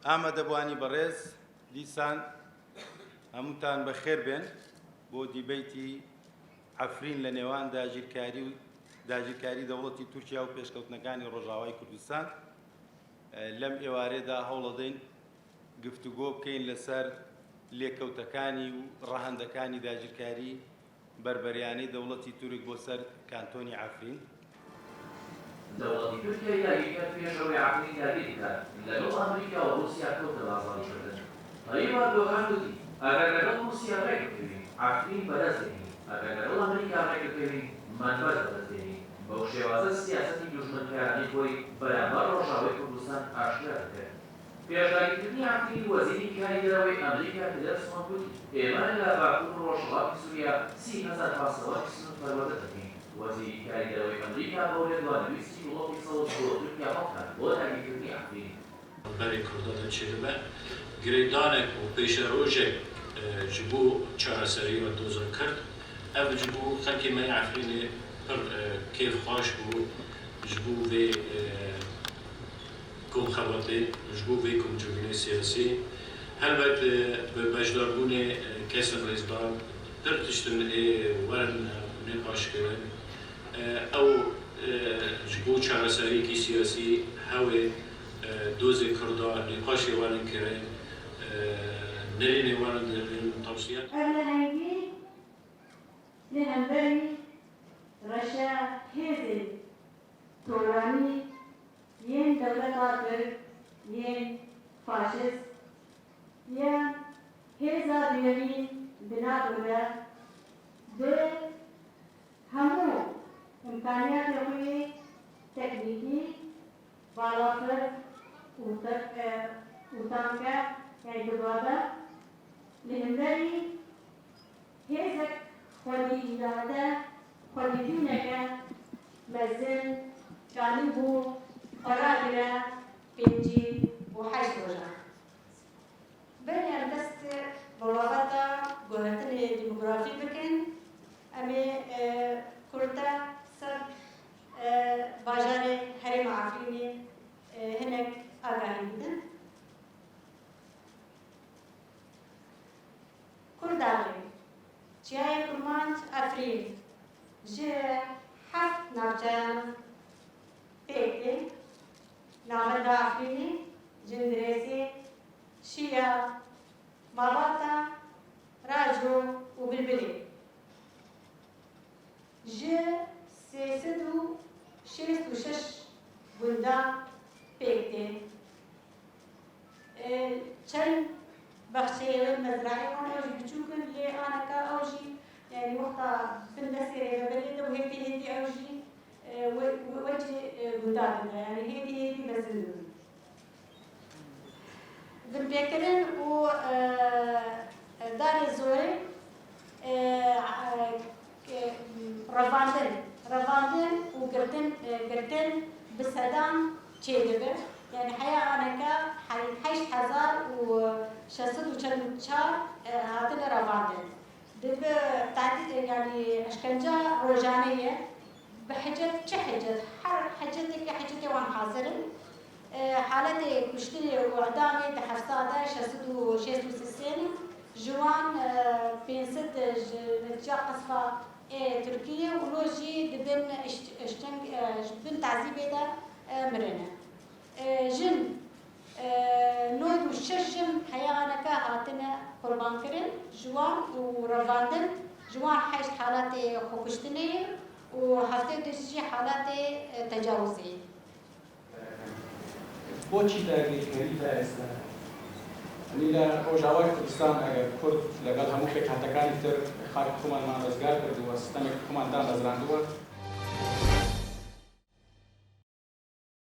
ئامادەبوانی بەڕێز دیسان هەمووتان بەخێر بێن بۆ دیبەیتی عەفرین لە نێوان داگیرکاری دەوڵەتی تورکیا و پێشکەوتنەکانی ڕۆژاوای کوردستان. لەم ئێوارەیەدا هەوڵ دەدەین گفتوگۆ بکەین لەسەر لێکەوتەکانی و ڕەهەندەکانی داگیرکاری بەربەریانەی دەوڵەتی تورک بۆ سەر کانتۆنی عەفرین. دەوڵەتی تورکیا یاریکرد پێشەوەی عەفرین داگیر بکات لەگەڵ ئەمریکا و ڕووسیا کەوتە بازاڕیکردن. هەریوان دۆخان گوتی ئەگەر لەگەڵ ڕووسیا ڕێگرکەوین عەفرین بەدەستێنین، ئەگەر لەگەڵ ئەمریکا ڕێگرکەوین مانبەر بەدەستێنین. بەو شێوازە سیاسەتی دوژمنکارانەی خۆی بەرامبەر ڕۆژاوای کوردستان ئاشکرا دەکرێت. پێشداگیرکردنی عەفرین وەزیری کاریگەرەوەی ئەمریکا تیلەرسۆن گوتی ئێمە لە باکوور ڕۆژهەڵاتی سووریا 30,000 پاسەوەرکی سنوور پەروەردە دەکەین. وەزیری کاریگەرەوەی ئەمریکا بەو لێدوانەویستی وڵاتی سەوز بۆ تورکیا هەڵکات بۆ داگیرکردنی عەفرین. بەری کوردە دەچێتمە گرێدانێک و پێشە ڕۆژێک ji bo çareserî ve dozan kird, ev ji bo xelkê me Efrînê pir kêfxweş bû ji bo vê komxewetê, ji bo vê komcibûnê siyasî. Helbet bi bejdarbûnê kesên rêzdan pir tiştin ê werin nêqaşkirin. Ew ji bo çareseriyekî siyasî hewê dozê Kurda nêqaşê werin kirin. نريني ورد التوصيات. أنا هنجي لهنبري رشا هذي توراني ين دولة قاتل ين فاشست ين هذا ديالين بناء ولا ده همو إمكانيات يقوي تكنيكي بالافر وتانكا يعني بالوضع لهنبري هيزك خودي إجادة خودي دينك مزن كانبو قرابرة بنجي وحاج رجع بني أندست بالوضع قهتن ديموغرافي بكن أمي كرتا سب باجاري هرم عفريني هناك آگاهی بدن كرداغي جاي كرمانج عفرين جي حفت ناوچان بيكي نامدا عفريني جندريسي شيا باباتا راجو وبلبلي جي سيسدو شيست وشش بندا بيكي چند بخشي مزرعي وانا اوجي بتشوفن اللي انا كاوجي يعني وقتها بندسي بلده وهيدي اوجي وجه قدامنا يعني هيدي بس بالبيكرن و دار الزوري رفاندن وقردن بسدان تشيدبه يعني حياة أنا كا 8,604 هاتنا رفاندن دب تعديد يعني أشكنجا روجانية بحجة حر حجتك حجتي وان حاصرن حالتي كشتني وعدامي تحفصادة 666 جوان بينسد نتجا قصفة تركيا ولوجي دبن بن تعذيبي دا مرنا جن نود وششم حيانك هاتنا قربان كرن جوان ورفاندن جوان حيش حالاتي خوكشتني وهفتي تشي حالاتي تجاوزي بۆچی داگیرکاری تا ئێستا ئەنی لە ڕۆژاوای کوردستان ئەگەر کورد لەگەڵ هەموو پێکهاتەکانی تر خاک خۆمانمان ڕزگار کردووە سیستەمێک خۆماندان ڕزراندووە